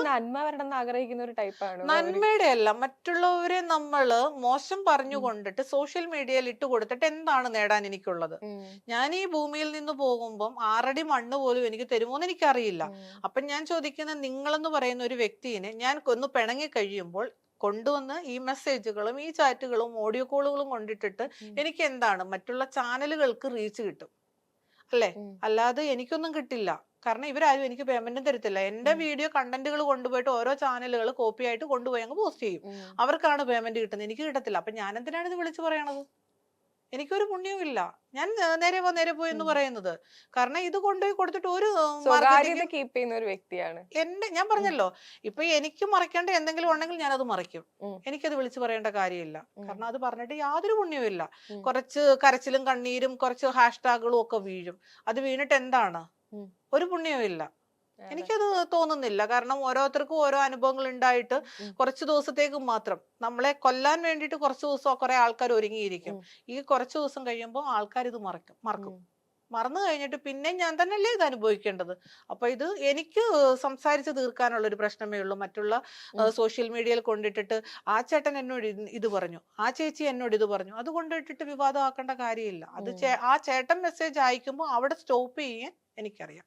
നന്മ വരണമെന്ന് ആഗ്രഹിക്കുന്ന ഒരു ടൈപ്പാണ് അവര്. നന്മയുടെ അല്ല, മറ്റുള്ളവരെ നമ്മള് മോശം പറഞ്ഞുകൊണ്ടിട്ട് സോഷ്യൽ മീഡിയയിൽ ഇട്ട് കൊടുത്തിട്ട് എന്താണ് നേടാൻ എനിക്കുള്ളത്? ഞാൻ ഈ ഭൂമിയിൽ നിന്ന് പോകുമ്പം 6 അടി മണ്ണ് പോലും എനിക്ക് തരുമോന്ന് എനിക്കറിയില്ല. അപ്പൊ ഞാൻ ചോദിക്കുന്ന, നിങ്ങളെന്ന് പറയുന്ന ഒരു വ്യക്തിയെ ഞാൻ ഒന്ന് പിണങ്ങി കഴിയുമ്പോൾ കൊണ്ടുവന്ന് ഈ മെസ്സേജുകളും ഈ ചാറ്റുകളും ഓഡിയോ കോളുകളും കൊണ്ടിട്ടിട്ട് എനിക്ക് എന്താണ്? മറ്റുള്ള ചാനലുകൾക്ക് റീച്ച് കിട്ടും അല്ലേ? അല്ലാതെ എനിക്കൊന്നും കിട്ടില്ല. കാരണം ഇവരാരും എനിക്ക് പേയ്മെന്റും തരത്തില്ല. എന്റെ വീഡിയോ കണ്ടന്റുകൾ കൊണ്ടുപോയിട്ട് ഓരോ ചാനലുകൾ കോപ്പി ആയിട്ട് കൊണ്ടുപോയി അങ്ങ് പോസ്റ്റ് ചെയ്യും. അവർക്കാണ് പേയ്മെന്റ് കിട്ടുന്നത്, എനിക്ക് കിട്ടത്തില്ല. അപ്പൊ ഞാൻ എന്തിനാണ് ഇത് വിളിച്ചു പറയണത്? എനിക്കൊരു പുണ്യവുമില്ല. ഞാൻ നേരെ പോ നേരെ പോയി എന്ന് പറയുന്നത്. കാരണം ഇത് കൊണ്ടുപോയി കൊടുത്തിട്ട് ഒരു സ്വകാര്യത മാർക്കറ്റിംഗ് കീപ്പ് ചെയ്യുന്ന ഒരു വ്യക്തിയാണ്. ഞാൻ പറഞ്ഞല്ലോ, ഇപ്പൊ എനിക്ക് മറക്കേണ്ട എന്തെങ്കിലും ഉണ്ടെങ്കിൽ ഞാൻ അത് മറയ്ക്കും. എനിക്കത് വിളിച്ചു പറയേണ്ട കാര്യമില്ല. കാരണം അത് പറഞ്ഞിട്ട് യാതൊരു പുണ്യവുമില്ല. കുറച്ച് കരച്ചിലും കണ്ണീരും കുറച്ച് ഹാഷ്ടാഗുകളും ഒക്കെ വീഴും. അത് വീണിട്ട് എന്താണ്? ഒരു പുണ്യവുമില്ല. എനിക്കത് തോന്നുന്നില്ല. കാരണം ഓരോരുത്തർക്കും ഓരോ അനുഭവങ്ങൾ ഉണ്ടായിട്ട് കുറച്ച് ദിവസത്തേക്ക് മാത്രം നമ്മളെ കൊല്ലാൻ വേണ്ടിയിട്ട് കുറച്ച് ദിവസം കുറെ ആൾക്കാർ ഒരുങ്ങിയിരിക്കും. ഈ കുറച്ച് ദിവസം കഴിയുമ്പോൾ ആൾക്കാർ ഇത് മറക്കും. മറന്നു കഴിഞ്ഞിട്ട് പിന്നെ ഞാൻ തന്നെയല്ലേ ഇത് അനുഭവിക്കേണ്ടത്. അപ്പൊ ഇത് എനിക്ക് സംസാരിച്ച് തീർക്കാനുള്ള ഒരു പ്രശ്നമേ ഉള്ളൂ. മറ്റുള്ള സോഷ്യൽ മീഡിയയിൽ കൊണ്ടിട്ടിട്ട് ആ ചേട്ടൻ എന്നോട് ഇത് പറഞ്ഞു, ആ ചേച്ചി എന്നോട് ഇത് പറഞ്ഞു, അത് കൊണ്ടിട്ടിട്ട് വിവാദമാക്കേണ്ട കാര്യമില്ല. അത് ആ ചേട്ടൻ മെസ്സേജ് അയക്കുമ്പോൾ അവിടെ സ്റ്റോപ്പ് ചെയ്യാൻ എനിക്കറിയാം.